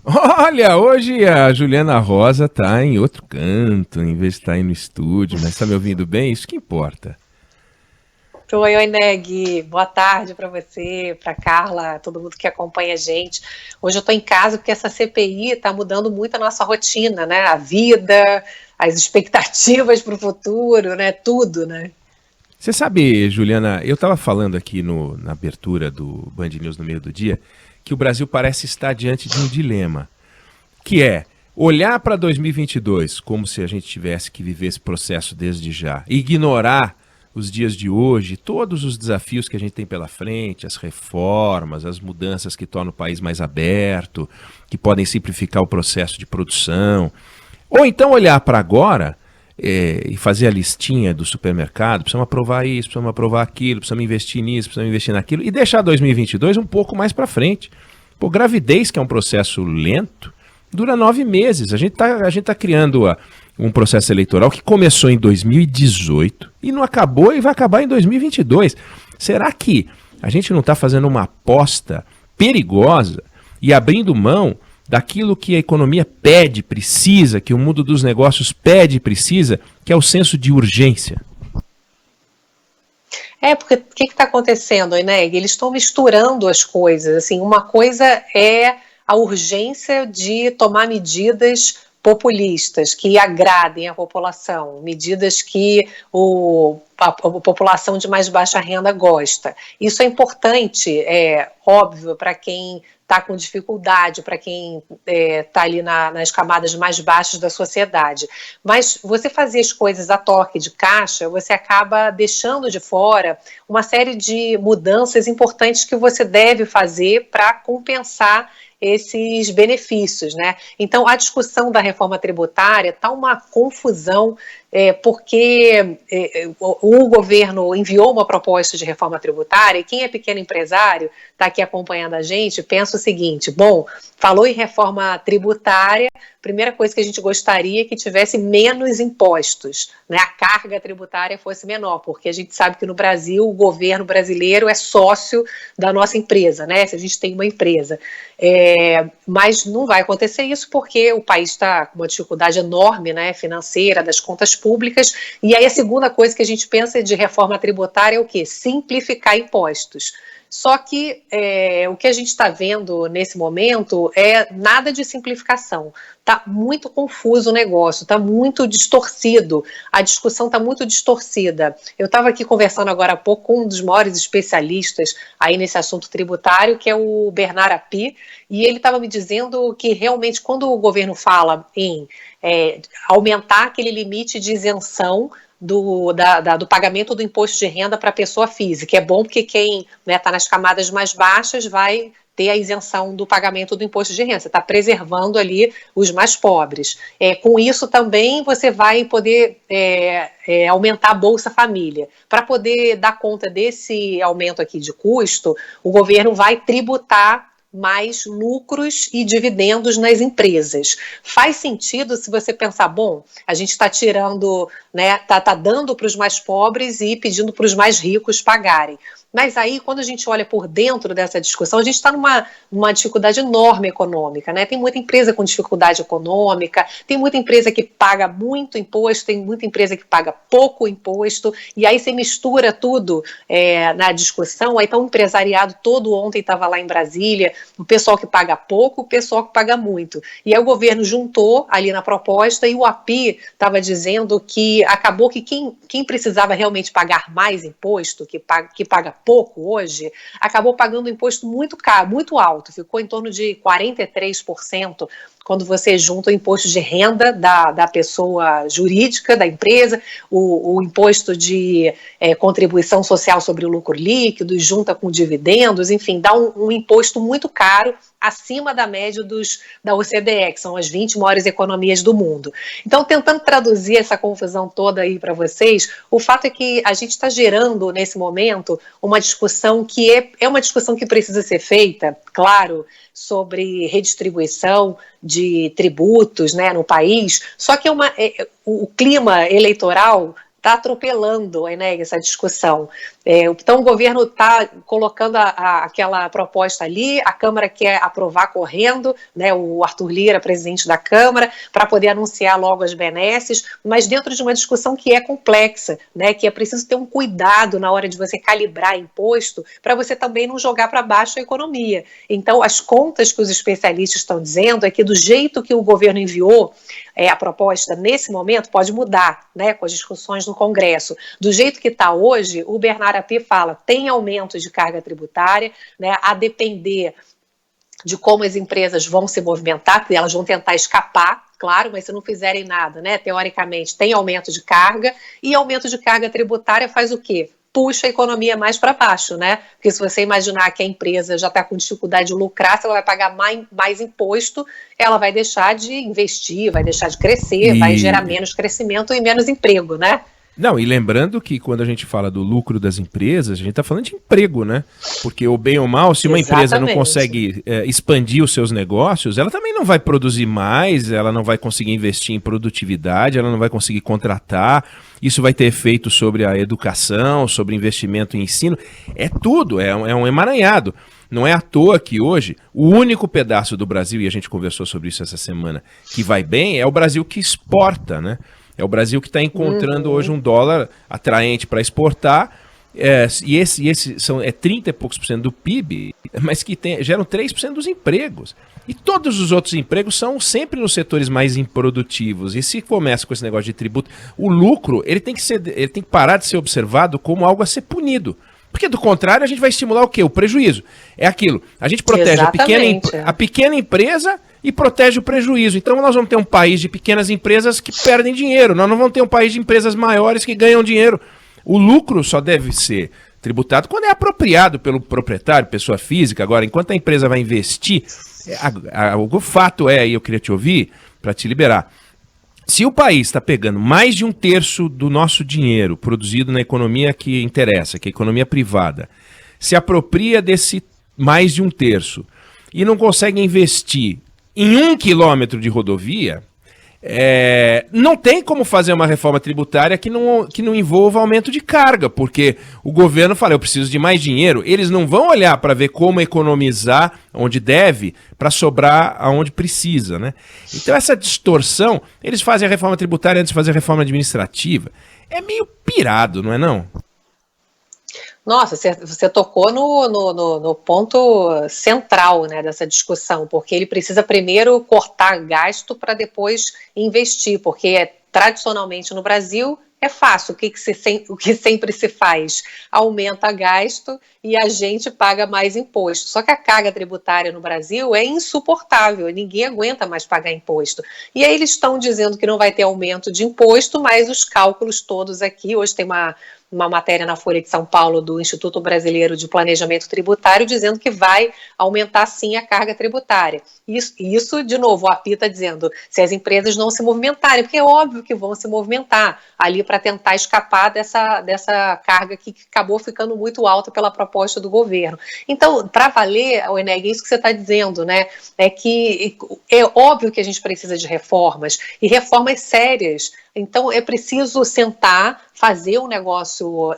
Olha, hoje a Juliana Rosa tá em outro canto, em vez de estar aí no estúdio, mas tá me ouvindo bem? Isso que importa. Oi, Neg. Boa tarde para você, para Carla, todo mundo que acompanha a gente. Hoje eu estou em casa porque essa CPI está mudando muito a nossa rotina, né? A vida, as expectativas para o futuro, né? Tudo, né? Você sabe, Juliana, eu estava falando aqui na abertura do Band News no meio do dia que o Brasil parece estar diante de um dilema, que é olhar para 2022 como se a gente tivesse que viver esse processo desde já, ignorar os dias de hoje, todos os desafios que a gente tem pela frente, as reformas, as mudanças que tornam o país mais aberto, que podem simplificar o processo de produção, ou então olhar para agora e fazer a listinha do supermercado, precisamos aprovar isso, precisamos aprovar aquilo, precisamos investir nisso, precisamos investir naquilo, e deixar 2022 um pouco mais para frente. Pô, gravidez, que é um processo lento, dura 9 meses. A gente tá criando um processo eleitoral que começou em 2018 e não acabou e vai acabar em 2022. Será que a gente não está fazendo uma aposta perigosa e abrindo mão daquilo que a economia pede, precisa, que o mundo dos negócios pede, precisa, que é o senso de urgência? Porque o que está acontecendo, Neg? Eles estão misturando as coisas. Assim, uma coisa é a urgência de tomar medidas populistas que agradem a população, medidas que a população de mais baixa renda gosta. Isso é importante, é óbvio, para quem está com dificuldade, para quem está ali nas camadas mais baixas da sociedade. Mas você fazer as coisas a toque de caixa, você acaba deixando de fora uma série de mudanças importantes que você deve fazer para compensar esses benefícios, né? Então, a discussão da reforma tributária está uma confusão, porque o governo enviou uma proposta de reforma tributária e quem é pequeno empresário, está aqui acompanhando a gente, pensa o seguinte, bom, falou em reforma tributária, primeira coisa que a gente gostaria é que tivesse menos impostos, né? A carga tributária fosse menor, porque a gente sabe que no Brasil o governo brasileiro é sócio da nossa empresa, né? Se a gente tem uma empresa. Mas não vai acontecer isso porque o país está com uma dificuldade enorme, né, financeira, das contas públicas, e aí a segunda coisa que a gente pensa de reforma tributária é o quê? Simplificar impostos. Só que o que a gente está vendo nesse momento é nada de simplificação. Está muito confuso o negócio, está muito distorcido, a discussão está muito distorcida. Eu estava aqui conversando agora há pouco com um dos maiores especialistas aí nesse assunto tributário, que é o Bernard Api, e ele estava me dizendo que realmente quando o governo fala em aumentar aquele limite de isenção do pagamento do imposto de renda para a pessoa física. É bom porque quem está nas camadas mais baixas vai ter a isenção do pagamento do imposto de renda. Você está preservando ali os mais pobres. Com isso também você vai poder aumentar a Bolsa Família. Para poder dar conta desse aumento aqui de custo, o governo vai tributar mais lucros e dividendos nas empresas. Faz sentido se você pensar, bom, a gente está tirando, né, tá dando para os mais pobres e pedindo para os mais ricos pagarem. Mas aí, quando a gente olha por dentro dessa discussão, a gente está numa dificuldade enorme econômica, né? Tem muita empresa com dificuldade econômica, tem muita empresa que paga muito imposto, tem muita empresa que paga pouco imposto, e aí você mistura tudo na discussão. Aí então o empresariado todo ontem estava lá em Brasília, o pessoal que paga pouco, o pessoal que paga muito. E aí o governo juntou ali na proposta e o API estava dizendo que acabou que quem precisava realmente pagar mais imposto, que paga pouco hoje, acabou pagando um imposto muito caro, muito alto, ficou em torno de 43% quando você junta o imposto de renda da pessoa jurídica, da empresa, o imposto de contribuição social sobre o lucro líquido, junta com dividendos, enfim, dá um imposto muito caro, acima da média da OCDE, que são as 20 maiores economias do mundo. Então, tentando traduzir essa confusão toda aí para vocês, o fato é que a gente está gerando, nesse momento, uma discussão que é uma discussão que precisa ser feita, claro, sobre redistribuição de tributos, né, no país, só que o clima eleitoral atropelando, né, essa discussão. Então o governo está colocando aquela proposta ali, a Câmara quer aprovar correndo, né, o Arthur Lira, presidente da Câmara, para poder anunciar logo as benesses, mas dentro de uma discussão que é complexa, né, que é preciso ter um cuidado na hora de você calibrar imposto, para você também não jogar para baixo a economia. Então as contas que os especialistas estão dizendo é que do jeito que o governo enviou a proposta nesse momento pode mudar, né, com as discussões no Congresso. Do jeito que está hoje, o Bernardo Api fala, tem aumento de carga tributária, né, a depender de como as empresas vão se movimentar, porque elas vão tentar escapar, claro, mas se não fizerem nada, né, teoricamente tem aumento de carga, e aumento de carga tributária faz o quê? Puxa a economia mais para baixo, né? Porque se você imaginar que a empresa já está com dificuldade de lucrar, se ela vai pagar mais imposto, ela vai deixar de investir, vai deixar de crescer, vai gerar menos crescimento e menos emprego, né? Não, e lembrando que quando a gente fala do lucro das empresas, a gente está falando de emprego, né? Porque, ou bem ou mal, se uma empresa não consegue expandir os seus negócios, ela também não vai produzir mais, ela não vai conseguir investir em produtividade, ela não vai conseguir contratar, isso vai ter efeito sobre a educação, sobre investimento em ensino, é tudo, é um emaranhado. Não é à toa que hoje o único pedaço do Brasil, e a gente conversou sobre isso essa semana, que vai bem, é o Brasil que exporta, né? É o Brasil que está encontrando hoje um dólar atraente para exportar, e esse são 30 e poucos % do PIB, mas que geram 3% dos empregos. E todos os outros empregos são sempre nos setores mais improdutivos. E se começa com esse negócio de tributo, o lucro ele tem que parar de ser observado como algo a ser punido. Porque, do contrário, a gente vai estimular o quê? O prejuízo. É aquilo. A gente protege a pequena empresa e protege o prejuízo. Então, nós vamos ter um país de pequenas empresas que perdem dinheiro. Nós não vamos ter um país de empresas maiores que ganham dinheiro. O lucro só deve ser tributado quando é apropriado pelo proprietário, pessoa física. Agora, enquanto a empresa vai investir, o fato é, aí eu queria te ouvir, para te liberar, se o país está pegando mais de 1/3 do nosso dinheiro produzido na economia que interessa, que é a economia privada, se apropria desse mais de 1/3 e não consegue investir em 1 quilômetro de rodovia, não tem como fazer uma reforma tributária que não envolva aumento de carga, porque o governo fala, eu preciso de mais dinheiro, eles não vão olhar para ver como economizar onde deve, para sobrar aonde precisa, né? Então essa distorção, eles fazem a reforma tributária antes de fazer a reforma administrativa, é meio pirado, não é não? Nossa, você tocou no ponto central, né, dessa discussão, porque ele precisa primeiro cortar gasto para depois investir, porque tradicionalmente no Brasil é fácil, o que sempre se faz? Aumenta gasto e a gente paga mais imposto. Só que a carga tributária no Brasil é insuportável, ninguém aguenta mais pagar imposto. E aí eles estão dizendo que não vai ter aumento de imposto, mas os cálculos todos aqui, hoje tem uma matéria na Folha de São Paulo do Instituto Brasileiro de Planejamento Tributário dizendo que vai aumentar sim a carga tributária. Isso de novo, o API está dizendo, se as empresas não se movimentarem, porque é óbvio que vão se movimentar ali para tentar escapar dessa carga que acabou ficando muito alta pela proposta do governo. Então, para valer, Eneg, é isso que você está dizendo, né? É que é óbvio que a gente precisa de reformas, e reformas sérias. Então, é preciso sentar, fazer um negócio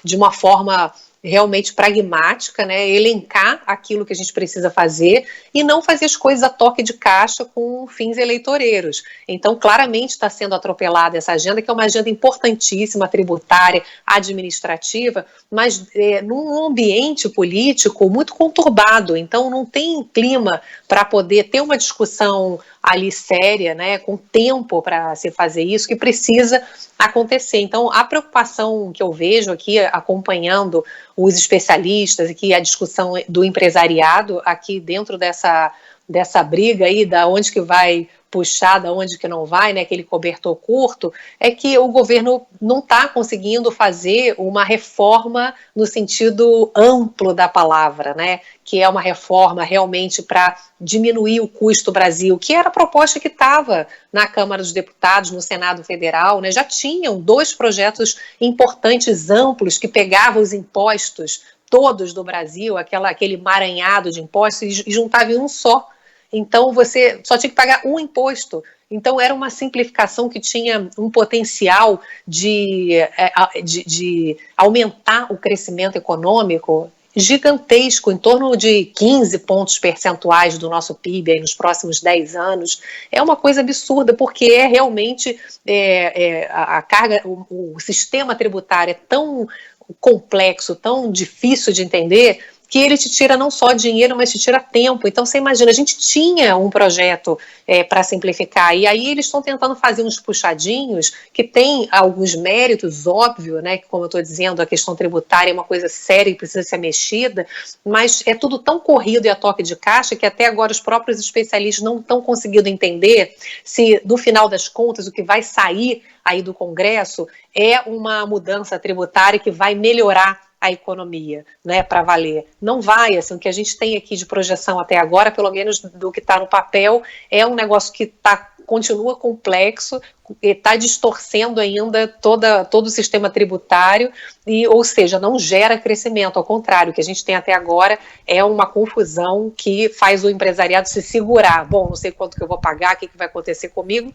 de uma forma realmente pragmática, né? Elencar aquilo que a gente precisa fazer e não fazer as coisas a toque de caixa com fins eleitoreiros. Então, claramente está sendo atropelada essa agenda, que é uma agenda importantíssima, tributária, administrativa, mas num ambiente político muito conturbado. Então, não tem clima para poder ter uma discussão ali séria, né, com tempo para se fazer isso, que precisa acontecer. Então, a preocupação que eu vejo aqui, acompanhando os especialistas e que a discussão do empresariado aqui dentro dessa briga aí, da onde que vai puxar, da onde que não vai, né, aquele cobertor curto, é que o governo não está conseguindo fazer uma reforma no sentido amplo da palavra, né, que é uma reforma realmente para diminuir o custo Brasil, que era a proposta que estava na Câmara dos Deputados, no Senado Federal, né, já tinham 2 projetos importantes, amplos, que pegavam os impostos todos do Brasil, aquele emaranhado de impostos, e juntava em um só. então você só tinha que pagar um imposto. Então era uma simplificação que tinha um potencial de aumentar o crescimento econômico gigantesco, em torno de 15 pontos percentuais do nosso PIB aí nos próximos 10 anos. É uma coisa absurda, porque é realmente a carga, o sistema tributário é tão complexo, tão difícil de entender, que ele te tira não só dinheiro, mas te tira tempo. Então, você imagina, a gente tinha um projeto para simplificar, e aí eles estão tentando fazer uns puxadinhos que tem alguns méritos, óbvio, né, que como eu estou dizendo, a questão tributária é uma coisa séria e precisa ser mexida, mas é tudo tão corrido e a toque de caixa que até agora os próprios especialistas não estão conseguindo entender se, no final das contas, o que vai sair aí do Congresso é uma mudança tributária que vai melhorar a economia, né, para valer. Não vai, assim, o que a gente tem aqui de projeção até agora, pelo menos do que está no papel, é um negócio que continua complexo, está distorcendo ainda todo o sistema tributário, ou seja, não gera crescimento, ao contrário, o que a gente tem até agora é uma confusão que faz o empresariado se segurar. Bom, não sei quanto que eu vou pagar, o que vai acontecer comigo,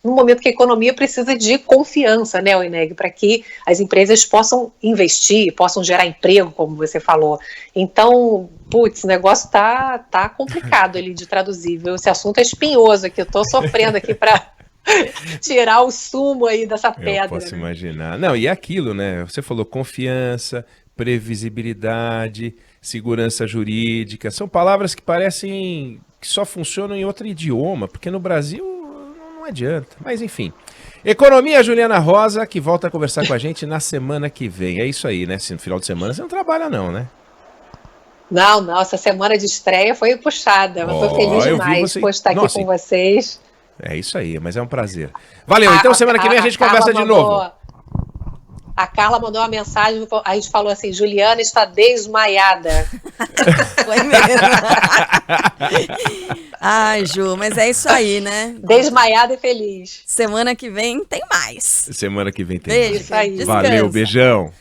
no momento que a economia precisa de confiança, né, Oineg, para que as empresas possam investir, possam gerar emprego, como você falou. Então, putz, o negócio tá complicado ali de traduzir, viu? Esse assunto é espinhoso aqui, eu tô sofrendo aqui para tirar o sumo aí dessa pedra. Eu posso imaginar. Não, e aquilo, né? Você falou confiança, previsibilidade, segurança jurídica. São palavras que parecem que só funcionam em outro idioma, porque no Brasil não adianta. Mas enfim. Economia, Juliana Rosa, que volta a conversar com a gente na semana que vem. É isso aí, né? Se no final de semana você não trabalha não, né? Não, essa semana de estreia foi puxada. Eu tô feliz demais por estar aqui com vocês. É isso aí, mas é um prazer. Valeu, então semana que vem a gente conversa de novo. A Carla mandou uma mensagem, a gente falou assim, Juliana está desmaiada. Foi mesmo. Ai, Ju, mas é isso aí, né? Desmaiada e feliz. Semana que vem tem mais. Semana que vem tem mais. mais. Isso aí. Valeu, beijão.